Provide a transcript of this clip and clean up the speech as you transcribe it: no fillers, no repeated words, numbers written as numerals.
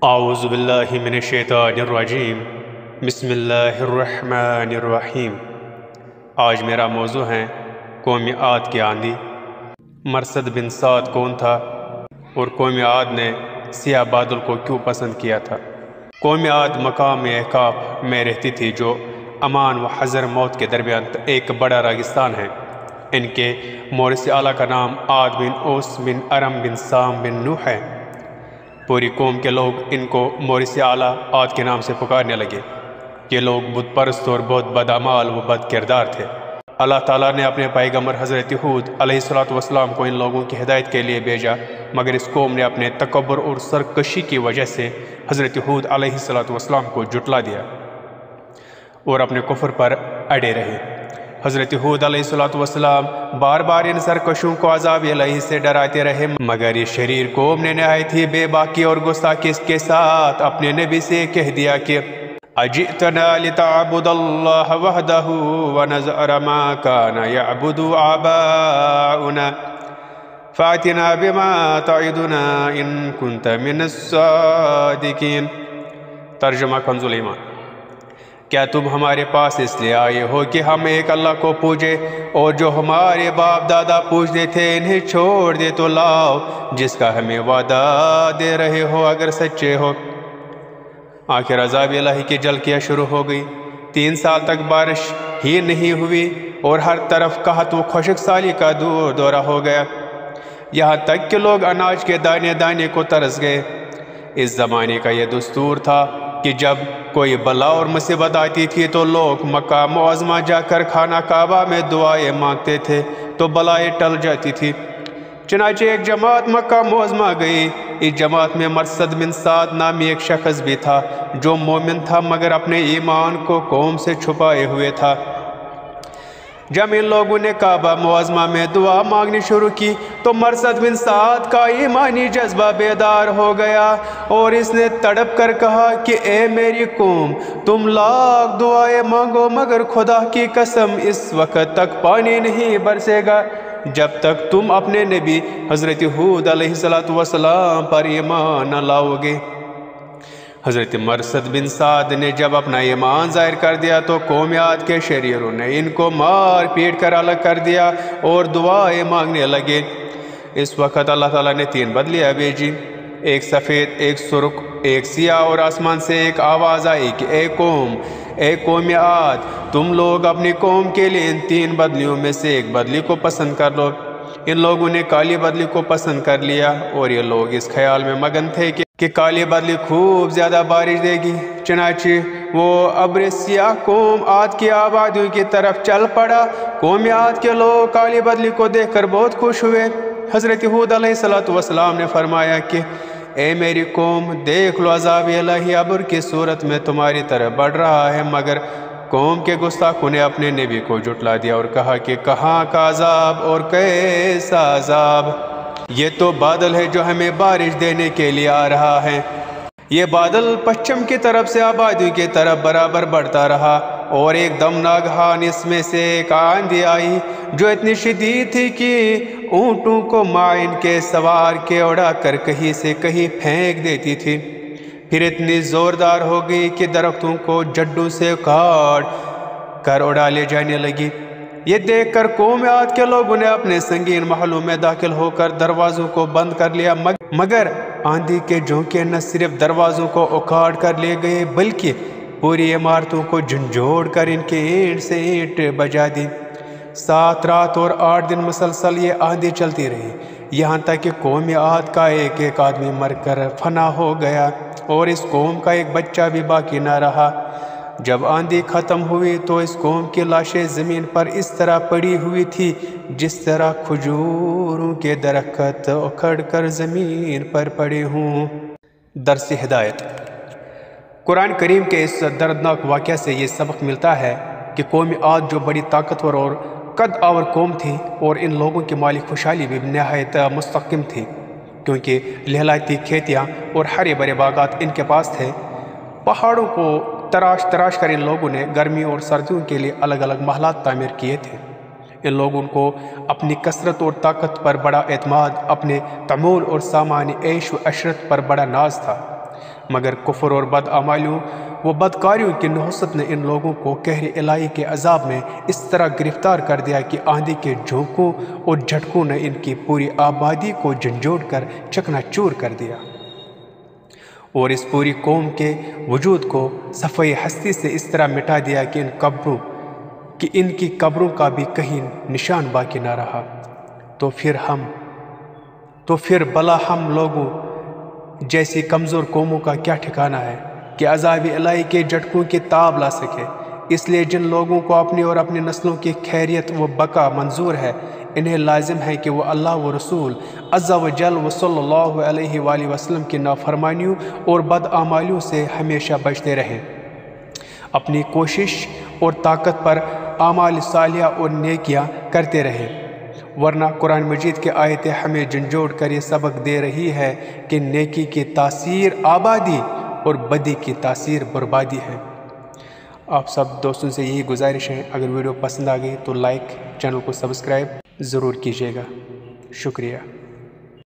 اعوذ باللہ من الشیطان الرجیم بسم اللہ الرحمن الرحیم۔ آج میرا موضوع ہے قوم عاد کی آندھی۔ مرصد بن سعد کون تھا اور قوم عاد نے سیاہ بادل کو کیوں پسند کیا تھا؟ قوم عاد مقام احقاف میں رہتی تھی جو امان و حذر موت کے درمیان ایک بڑا ریگستان ہے۔ ان کے مورث اعلیٰ کا نام عاد بن اوس بن ارم بن سام بن نوح ہے۔ پوری قوم کے لوگ ان کو مورث اعلیٰ عاد کے نام سے پکارنے لگے۔ یہ لوگ بت پرست اور بہت بدعمال و بد کردار تھے۔ اللہ تعالیٰ نے اپنے پیغمبر حضرت ہود علیہ السلام کو ان لوگوں کی ہدایت کے لیے بھیجا، مگر اس قوم نے اپنے تکبر اور سرکشی کی وجہ سے حضرت ہود علیہ السلام کو جھٹلا دیا اور اپنے کفر پر اڑے رہے۔ حضرت ہود علیہ السلام بار بار ان سرکشوں کو عذاب الہی سے ڈراتے رہے، مگر یہ شریر قوم نے نہایت ہی بے باکی اور گستاخی کے ساتھ اپنے نبی سے کہہ دیا کہ اجئتنا لتعبد اللہ وحدہ ونذر ما کان یعبد آباؤنا فاتنا بما تعدنا ان کنت من الصادقین۔ ترجمہ کنز الایمان۔ کیا تم ہمارے پاس اس لیے آئے ہو کہ ہم ایک اللہ کو پوجے، اور جو ہمارے باپ دادا پوجتے تھے انہیں چھوڑ دے تو لاؤ جس کا ہمیں وعدہ دے رہے ہو اگر سچے ہو۔ آخر عذاب الہی کی جھلکیاں شروع ہو گئی۔ 3 سال تک بارش ہی نہیں ہوئی اور ہر طرف قحط و خشک سالی کا دورہ ہو گیا، یہاں تک کہ لوگ اناج کے دانے دانے کو ترس گئے۔ اس زمانے کا یہ دستور تھا کہ جب کوئی بلا اور مصیبت آتی تھی تو لوگ مکہ معظمہ جا کر خانہ کعبہ میں دعائیں مانگتے تھے تو بلائیں ٹل جاتی تھی۔ چنانچہ ایک جماعت مکہ معظمہ گئی۔ اس جماعت میں مرصد بن سعد نامی ایک شخص بھی تھا جو مومن تھا مگر اپنے ایمان کو قوم سے چھپائے ہوئے تھا۔ جب ان لوگوں نے کعبہ معظمہ میں دعا مانگنی شروع کی تو مرصد بن سعد کا ایمانی جذبہ بیدار ہو گیا اور اس نے تڑپ کر کہا کہ اے میری قوم، تم لاکھ دعائیں مانگو مگر خدا کی قسم اس وقت تک پانی نہیں برسے گا جب تک تم اپنے نبی حضرت ہود علیہ السلام پر ایمان نہ لاؤ گے۔ حضرت مرصد بن سعد نے جب اپنا ایمان ظاہر کر دیا تو قوم عاد کے شریروں نے ان کو مار پیٹ کر الگ کر دیا اور دعائیں مانگنے لگے۔ اس وقت اللہ تعالیٰ نے 3 بدلیاں بھیجی، ایک سفید، ایک سرخ، ایک سیاہ، اور آسمان سے ایک آواز آئی کہ اے قوم عاد، تم لوگ اپنی قوم کے لیے ان 3 بدلیوں میں سے ایک بدلی کو پسند کر لو۔ ان لوگوں نے کالی بدلی کو پسند کر لیا اور یہ لوگ اس خیال میں مگن تھے کہ کالی بدلی خوب زیادہ بارش دے گی۔ چنانچہ وہ ابر سیاہ قوم عاد کی آبادیوں کی طرف چل پڑا۔ قوم عاد کے لوگ کالی بدلی کو دیکھ کر بہت خوش ہوئے۔ حضرت ہود علیہ السلام نے فرمایا کہ اے میری قوم، دیکھ لو عذاب الہی ابر کی صورت میں تمہاری طرف بڑھ رہا ہے، مگر قوم کے گستاخوں نے اپنے نبی کو جھٹلا دیا اور کہا کہ کہاں کا عذاب اور کیسا عذاب؟ یہ تو بادل ہے جو ہمیں بارش دینے کے لیے آ رہا ہے۔ یہ بادل پچھم کی طرف سے آبادیوں کی طرف برابر بڑھتا رہا اور ایک دم ناگہان اس میں سے ایک آندھی آئی جو اتنی شدید تھی کہ اونٹوں کو مائن کے سوار کے اڑا کر کہیں سے کہیں پھینک دیتی تھی، پھر اتنی زوردار ہو گئی کہ درختوں کو جڈوں سے کاٹ کر اڑا لے جانے لگی۔ یہ دیکھ کر قوم عاد کے لوگوں نے اپنے سنگین محلوں میں داخل ہو کر دروازوں کو بند کر لیا، مگر آندھی کے جھونکے نہ صرف دروازوں کو اکھاڑ کر لے گئے بلکہ پوری عمارتوں کو جھنجھوڑ کر ان کے اینٹ سے اینٹ بجا دی۔ 7 رات اور 8 دن مسلسل یہ آندھی چلتی رہی، یہاں تک کہ قوم عاد کا ایک ایک آدمی مر کر فنا ہو گیا اور اس قوم کا ایک بچہ بھی باقی نہ رہا۔ جب آندھی ختم ہوئی تو اس قوم کی لاشیں زمین پر اس طرح پڑی ہوئی تھی جس طرح کھجوروں کے درخت اکھڑ کر زمین پر پڑے ہوں۔ درس ہدایت۔ قرآن کریم کے اس دردناک واقعہ سے یہ سبق ملتا ہے کہ قوم عاد جو بڑی طاقتور اور قد آور قوم تھی اور ان لوگوں کی مالی خوشحالی بھی نہایت مستحکم تھی، کیونکہ لہلاتی کھیتیاں اور ہرے بھرے باغات ان کے پاس تھے۔ پہاڑوں کو تراش کر ان لوگوں نے گرمی اور سردیوں کے لیے الگ الگ محلات تعمیر کیے تھے۔ ان لوگوں کو اپنی کثرت اور طاقت پر بڑا اعتماد، اپنے تمول اور سامان عیش و عشرت پر بڑا ناز تھا۔ مگر کفر اور بدعمالیوں و بدکاریوں کی نحوست نے ان لوگوں کو قہر الہی کے عذاب میں اس طرح گرفتار کر دیا کہ آندھی کے جھونکوں اور جھٹکوں نے ان کی پوری آبادی کو جھنجھوڑ کر چکنا چور کر دیا، اور اس پوری قوم کے وجود کو صفحۂ ہستی سے اس طرح مٹا دیا کہ ان کی قبروں کا بھی کہیں نشان باقی نہ رہا۔ تو پھر بلا ہم لوگوں جیسی کمزور قوموں کا کیا ٹھکانہ ہے کہ عذاب الہی کے جھٹکوں کی تاب لا سکے۔ اس لیے جن لوگوں کو اپنی اور اپنی نسلوں کی خیریت و بقا منظور ہے، انہیں لازم ہے کہ وہ اللہ و رسول عز و جل و صلی اللہ علیہ وآلہ وسلم کی نافرمانیوں اور بدعمالیوں سے ہمیشہ بچتے رہیں، اپنی کوشش اور طاقت پر اعمال صالحہ اور نیکیاں کرتے رہیں، ورنہ قرآن مجید کی آیتیں ہمیں جھنجھوڑ کر یہ سبق دے رہی ہے کہ نیکی کی تاثیر آبادی اور بدی کی تاثیر بربادی ہے۔ آپ سب دوستوں سے یہی گزارش ہے، اگر ویڈیو پسند آ گئی تو لائک، چینل کو سبسکرائب ضرور کیجیے گا۔ شکریہ۔